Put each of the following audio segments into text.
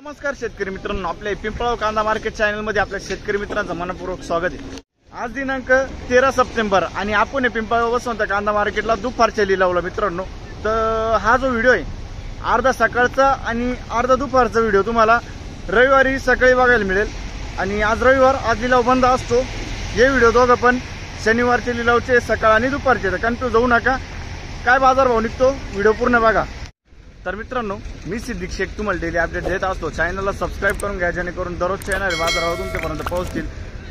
नमस्कार शेतकरी मित्रांनो, आपल्या पिंपळगाव कांदा मार्केट चॅनल मध्ये आपल्या शेतकरी मित्रांचं मनपूर्वक स्वागत आहे। आज दिनांक 13 सप्टेंबर आणि आपण पिंपळगाव वसंत कांदा मार्केटला दुपारच्या लिलावला मित्रांनो। तर हा जो व्हिडिओ आहे अर्धा सकाळचा आणि अर्धा दुपारचा व्हिडिओ तुम्हाला रविवारी सकाळी बघायला मिळेल। आणि आज रविवार, आज लिलाव बंद असतो। हे व्हिडिओ दोघं पण शनिवारचे लिलावचे सकाळ आणि दुपारचे, तर कन्फ्यूज होऊ नका। काय बाजारभाव निघतो व्हिडिओ पूर्ण बघा। तर मित्रांनो, मी सिद्दीक शेख तुम्हाला डेली अपडेट देत असतो। चॅनलला सबस्क्राइब करून घ्या जेणेकरून दररोजच्या येणारे बाजारभाव तुमच्यापर्यंत पोहोचतील।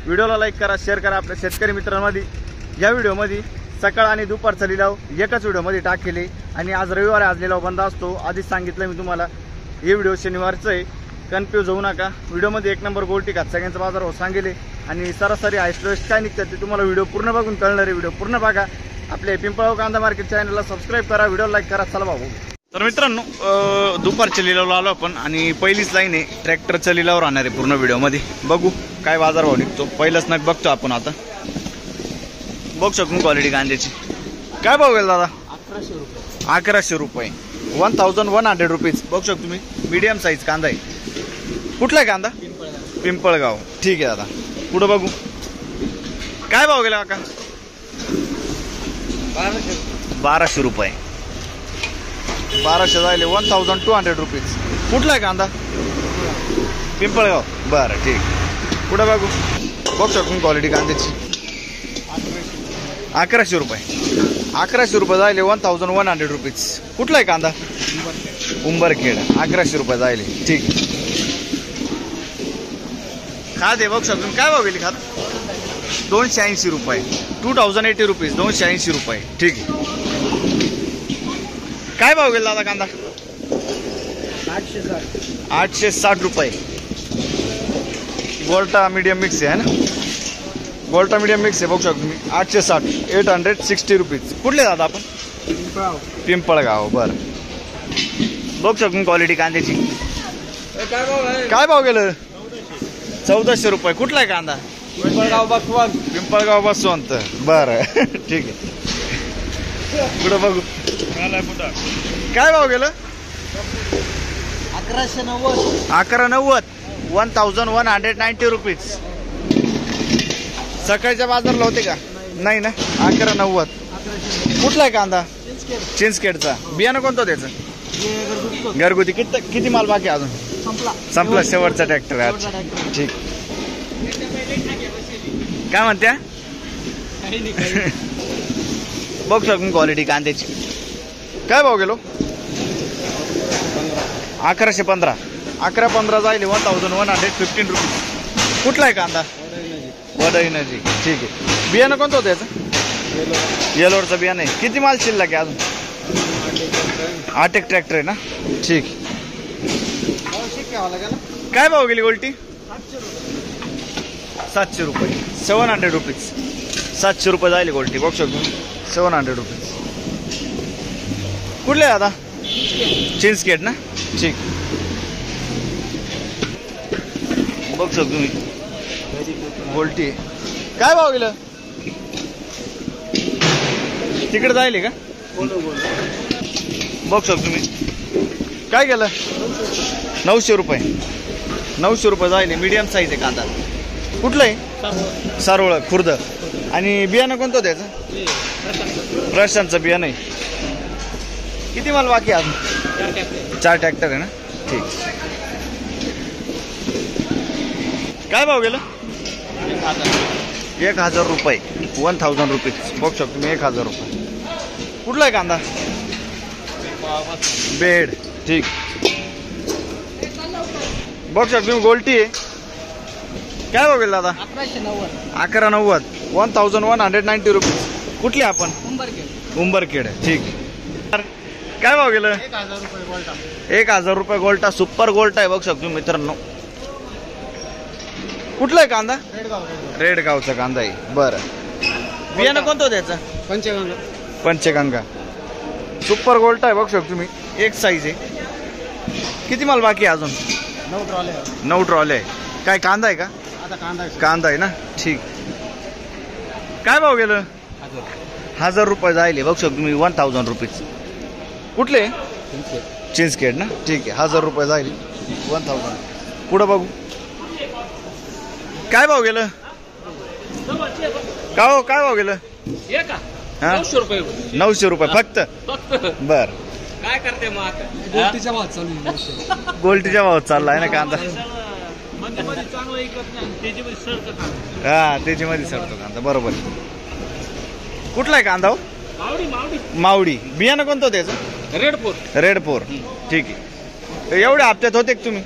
व्हिडिओला लाईक करा, शेअर करा आपल्या शेतकरी मित्रांमध्ये। या व्हिडिओमध्ये सकाळ आणि दुपारचा लिलाव एकाच व्हिडिओमध्ये टाकले आणि आज रविवार, आज लिलाव बंद असतो। आधीच सांगितलं मी तुम्हाला, हे व्हिडिओ शनिवारचं आहे, कन्फ्यूज होऊ नका। व्हिडिओमध्ये एक नंबर गोल्टी का सगळ्यांचा बाजारभाव सांगेले आणि सरासरी हायस्ट काय निघतात ते तुम्हाला व्हिडिओ पूर्ण बघून कळणार आहे। व्हिडिओ पूर्ण बघा। आपल्या पिंपळगाव कांदा मार्केट चॅनलला सबस्क्राइब करा, व्हिडिओ लाईक करा। चला भाऊ। तर मित्रांनो, दुपारच्या लिलावला आलो आपण आणि पहिलीच लाईन आहे ट्रॅक्टरच्या लिलाव राहणार आहे पूर्ण व्हिडिओमध्ये। बघू काय बाजारभाव निघतो। पहिलाच नग बघतो आपण आता। बघू शकतो क्वालिटी कांद्याची। काय भाव गेला दादा? 1100 रुपये। 1100 रुपये, 1100 रुपीज। बघू शकतो तुम्ही, मीडियम साईज कांदा आहे। कुठला आहे कांदा? पिंपळगाव। ठीक आहे दादा, पुढे बघू काय भाव गेला काका? 1200 रुपये। 1200 झाले, 1200 रुपीज। कुठला आहे कांदा? पिंपळगाव। बरं ठीक, पुढे बघू। बघू शकतो क्वालिटी कांद्याची। 1100 रुपये। 1100 रुपये झाले, 1100 रुपीज। कुठला आहे कांदा? उंबरखेड। 1100 रुपये झाले, ठीक। खाद आहे बघू शकतो। काय भाव गेली खाद? 280 रुपये, 2080 रुपीज। 280 रुपये, ठीक आहे। काय भाव गेला दादा कांदा? 860 रुपये। गोल्टा मीडियम मिक्स आहे ना? गोल्टा मीडियम मिक्स आहे, बघू शकतो तुम्ही। 860, 860 रुपीज। कुठले दादा आपण? पिंपळगाव। बरं, बघू शकतो क्वालिटी कांद्याची। काय भाव गेलं? 1400 रुपये। कुठला आहे कांदा? पिंपळगाव बसवंत। बरं ठीक आहे, पुढे बघू काय भाव गेलं? 1190। 1190 रुपीज। सकाळच्या बाजारला होते का? नाही ना। 1190। कुठला आहे कांदा? चिंचखेडचा। बियाणं कोणतं त्याचं? घरगुती। किती माल बाकी अजून? संपला, शेवटचा ट्रॅक्टर आहे आज, ठीक। काय म्हणत्या? बघू शकतो क्वालिटी कांद्याची। काय भाव गेलो? 1115। 1115 जाईल, 1115 रुपीज। कुठला आहे कांदा? वडई नजी, ठीक आहे। बियाणं कोणतं होतं याचं? येलोरचं बियाणं आहे। किती माल शिल्लक आहे अजून? 8 एक ट्रॅक्टर आहे ना, ठीक। काय भाव गेली गोल्टी? 700 रुपये, 700 रुपीज। 700 रुपये जाईल गोल्टी, बघू शकतो। 700 रुपीज। कुठले आता? चिंचखेड ना, ठीक। बघू शकतो तुम्ही गोल्टी। काय भाव गेलं? तिकडे जाईल का? बघू शकतो तुम्ही। काय गेलं? 900 रुपये। 900 रुपये जाईल, मीडियम साईज आहे कांदा। कुठलं आहे? सारोळ, खुर्द। आणि बियाणं कोणतं त्याचं? प्रशांतचं बियाणं आहे। किती माल बाकी अजून? 4 ट्रॅक्टर आहे ना, ठीक। काय भाव गेलं? 1000 रुपये, 1000 रुपीज। बघू शकतो मी, 1000 रुपये। कुठला आहे कांदा? बेड, ठीक। बघू शकतो तुम्ही गोल्टी आहे। काय भाव गेला दादा? 1190, 1190 रुपीज। कुठले आपण? उंबरखेड, ठीक। काय भाव गेलं? 1000 रुपये गोल्टा। 1000 रुपये गोल्टा, सुपर गोल्टा आहे, बघू शकतो मित्रांनो। कुठला आहे कांदा? रेडगावचा कांदा आहे, बरं। बियाणं कोणतं त्याचं? पंचगंगा। सुपर गोल्टा आहे, बघू शकतो तुम्ही, एक साईज आहे। किती माल बाकी अजून? 9 ट्रॉले आहे। काय कांदा आहे का? कांदा आहे ना, ठीक। काय भाव गेलं? 1000 रुपये जाईल, बघू शकतो तुम्ही, 1000 रुपीज। कुठले? चिंचखेड ना, ठीक आहे। 1000 रुपये जाईल, 1000. पुढं बघू काय भाव गेलं का हो, काय भाव गेलं? हा? 900 रुपये 900 रुपये फक्त. बर काय करते मग आता? गोष्टीच्या भावात चालू आहे. गोल्टीच्या भावात चाललाय ना कांदा. चांगलं ऐकत नाही त्याच्यामध्ये सरकत हा त्याच्यामध्ये सरतो कांदा बरोबर. कुठला आहे कांदा हो? मावडी मावडी मावडी. बियाणं कोणतं होतं त्याचं? रेड 4. ठीक आहे. एवढ्या हप्त्यात होते का तुम्ही?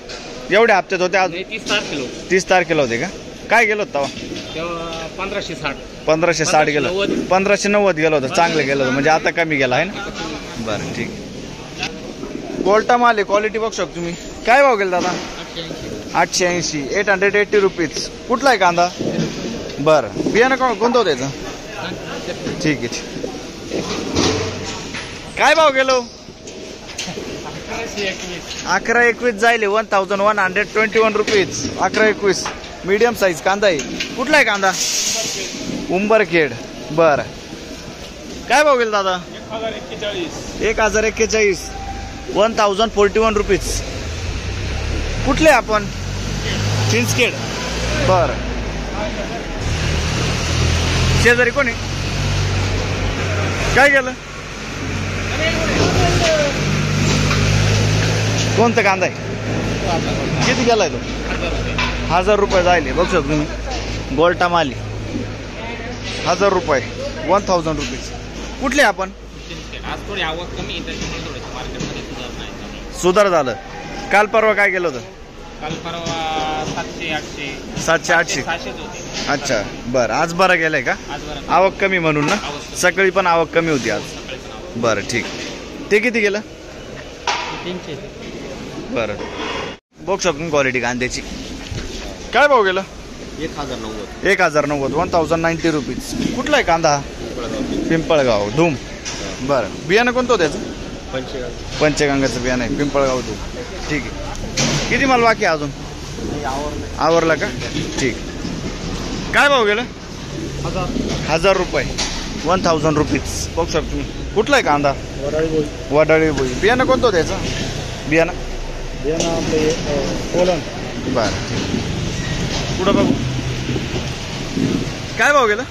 एवढ्या हप्त्यात होते आज? 30 तारखेला 30 तारखेला होते का? काय गेलो होतं तेव्हा 1560. 1560 गेलं. 1590 गेलं होतं. चांगलं गेलं होतं म्हणजे आता कमी गेला आहे ना. बरं ठीक आहे. गोल्टा माल आहे क्वालिटी बघू शकतो तुम्ही. काय भाव गेला दादा? 880. 880 रुपीज. कुठला आहे कांदा? बरं बियाणं कोणतं होतं याचं? ठीक आहे. काय भाव गेलो? 1121 जायले. 1121 रुपीज. 1121 मीडियम साईज कांदा आहे. कुठला आहे कांदा? उंबरखेड. बर काय भाव गेला दादा? 1041. 1041 रुपीज. कुठले आपण? चिंचखेड. बर शेजारी कोणी? काय गेलं? कोणता कांदा आहे? किती गेलाय तो? 1000 रुपये जायले बघू शकतो तुम्ही. गोल्टा माली 1000 रुपये. 1000 रुपीज. कुठले आपण? आज थोडी आवक कमी त्याच्यामुळे मार्केटमध्ये सुधार झालं. काल परवा काय गेलं होतं? काल परवा 700-800. 700-800. 600 होते. अच्छा बरं. आज बरं गेलंय का? आज बरं आवक कमी म्हणून ना. सकाळी पण आवक कमी होती आज. सकाळी पण आवक. बरं ठीक. ते किती गेलं? 300. बरं बघू शकतो क्वालिटी कांद्याची. काय भाव गेलं? 1090. 1090. 1090 रुपीज. कुठला आहे कांदा? पिंपळगाव धूम. बरं बियाणं कोणतं होतं त्याचं? पंचगंगाचं बियाणं आहे. पिंपळगाव धूम. ठीक आहे. किती माल बाकी आहे अजून? आवरला का? ठीक. काय भाव गेलं? 1000 रुपये. 1000 रुपीज. बघू शकतो तुम्ही. कुठला आहे कांदा? वडाळी बोई. बियाणं कोणतं होतं त्याचं? बियाणं बरं पुढं बघू. काय भाव गेलं?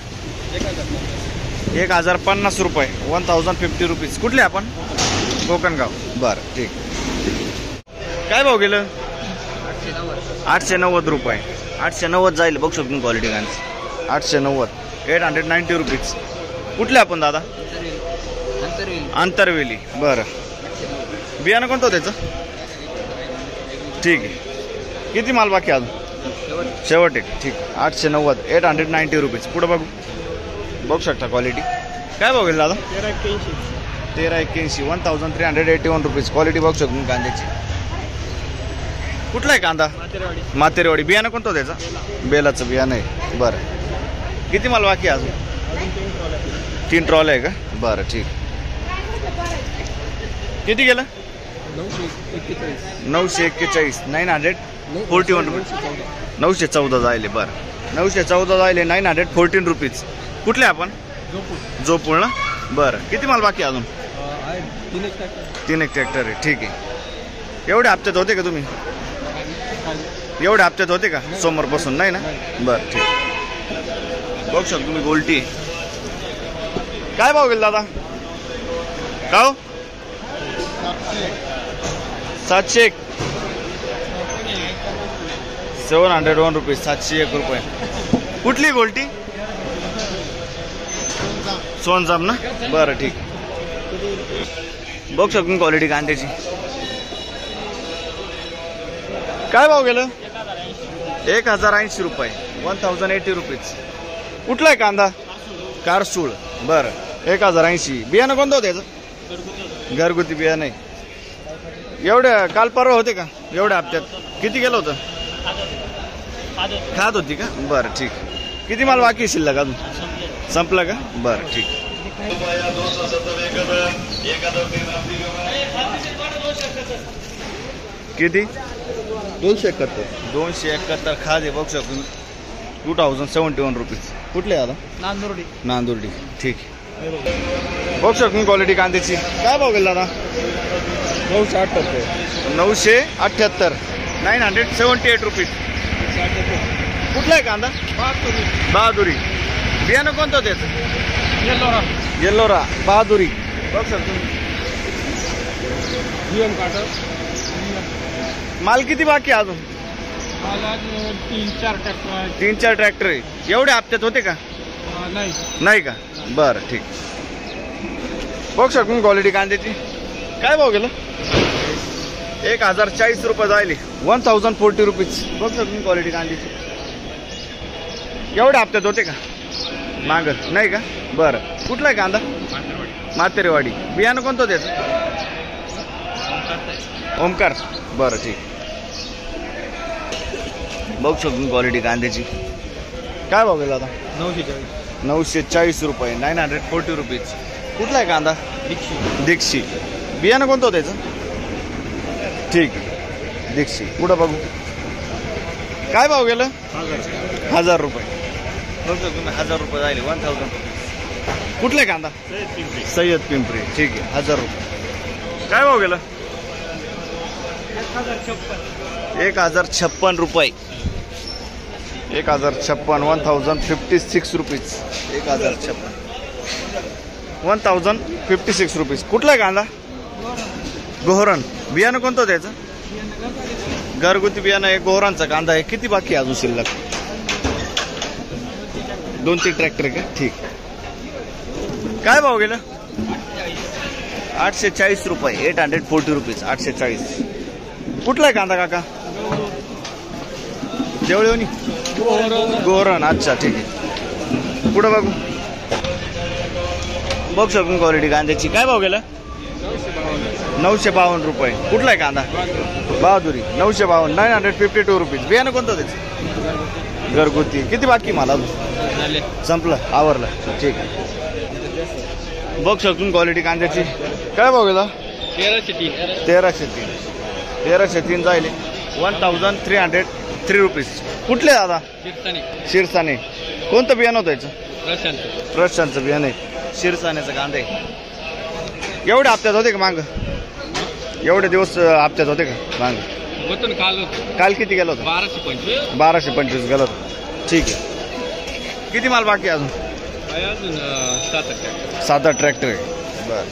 1050 रुपये. 1050 रुपीज. कुठले आपण? कोकणगाव. बरं ठीक. काय भाव गेलं? 890 रुपये. 890 जाईल बघू शकतो क्वालिटी गांची. 890. 890 रुपीज. कुठले आपण दादा? आंतरवेली. बरं बियाणं कोणतं त्याचं? ठीक आहे. किती माल बाकी अजून? शेवट एक. ठीक. 890. 890 रुपीज. पुढं बघू. बघू शकता क्वालिटी. काय भाव गेलं दादा? 1381. 1381 रुपीज. क्वालिटी बघू शकतो कांद्याची. कुठला आहे कांदा? मातेरवाडी. बियाणं कोणतं त्याचं? बेलाचं बियाणं आहे. बरं किती माल बाकी अजून? 3 ट्रॉल आहे का? बरं ठीक. किती गेलं? 941. 941 रुपीज. 914 जायले. बरं 914 जायले. 914 रुपीज. कुठले आपण? जोपूळ ना. बरं किती माल बाकी अजून? 3 ट्रॅक्टर आहे. ठीक आहे. एवढ्या हप्त्यात होते का तुम्ही? एवढ्या हप्त्यात होते का? सोमवारपासून नाही ना. बरं ठीक. बघू शकतो तुम्ही गोल्टी. काय भाव गेला दादा? का हो? 701. 701 रुपीज. 701 रुपये. कुठली गोल्टी? सोनजाम ना. बरं ठीक. बघू शकतो क्वालिटी कांद्याची. काय भाव गेलं? 1080 रुपये. 1080 रुपीज. कुठला आहे कांदा? कारसूळ. बरं 1080. बियाणं कोणतं होतं त्याचं? घरगुती बियाणं आहे. एवढ्या काल परवा होते का? एवढ्या हप्त्यात किती गेलं होतं? खात होती का? बरं ठीक. किती माल बाकी शिल्लक अजून? संपलं का? बरं ठीक. किती? 271. 271 खादे बघू शकतो. 2071 रुपीज. कुठले आता? नांदुर्डी. ठीक. बघू शकतो क्वालिटी कांद्याची. काय भाव गेला दादा? 978. 978. 978 रुपीज. कुठला आहे कांदा? बहादुरी. बियाणं कोणतं त्याचं? येल्लोरा बहादुरी. बघ सर तुम्ही माल किती बाकी आहे अजून? 3-4 ट्रॅक्टर आहे. एवढ्या हप्त्यात होते का? नाही का? बरं ठीक. बघ शकून क्वालिटी कांद्याची काय भाव गेलं? 1040 रुपये जायले. 1040 रुपीज. बघ शकून क्वालिटी कांद्याची एवढ्या हप्त्यात होते का? मागत नाही का? बरं. कुठला आहे कांदा? मातेरेवाडी. बियाणं कोणतं त्याचं? ओमकार. बरं ठीक. बघ शकून क्वालिटी कांद्याची काय भाव गेला आता? 940 रुपये. 940 रुपीज. कुठला आहे कांदा? दीक्षी. बियाणं कोणतं त्याचं? ठीक आहे दीक्षी. पुढं बघू काय भाव गेलं? 1000 रुपये. बघ तुम्ही 1000 रुपये जायले. 1000 रुपये. कुठला आहे कांदा? सय्यद पिंपरी. ठीक आहे 1000 रुपये. काय भाव गेलं? 1056 रुपये. 1056 रुपीज. 1056 रुपीज. कुठला आहे कांदा? गोहरण. बियाणं कोणतं त्याचं? घरगुती बियाणं आहे. गोहरांचा कांदा आहे. किती बाकी अजून शिल्लक? 2-3 ट्रॅक्टर का? ठीक. काय भाव गेलं? 840 रुपये. 840 रुपीज. 840. कुठला आहे कांदा काका? देवळवणी गोहरण. अच्छा ठीक आहे. पुढं बघू बघ शकून क्वालिटी कांद्याची काय भाव गेला? 952 रुपये. कुठला आहे कांदा? बहादुरी. 952. 952 रुपीज. बियाणं कोणतं त्याचं? घरगुती. किती बाकी मला? संपलं आवरलं. ठीक आहे. बघ शकून क्वालिटी कांद्याची काय भाव गेला? 1303 जायले. 1303 रुपीज. कुठले दादा? शिरसाने. कोणतं बियाणं होतं याचं? प्रशांतचं बियाणं आहे. शिरसाण्याचं कांदा आहे. एवढे हप्त्यात होते का मांग? एवढे दिवस हप्त्यात होते का मांग? काल किती गेलं होतं? 1225 गेलं होतं. ठीक आहे. किती माल बाकी अजून? 7-8 ट्रॅक्टर आहे. बरं.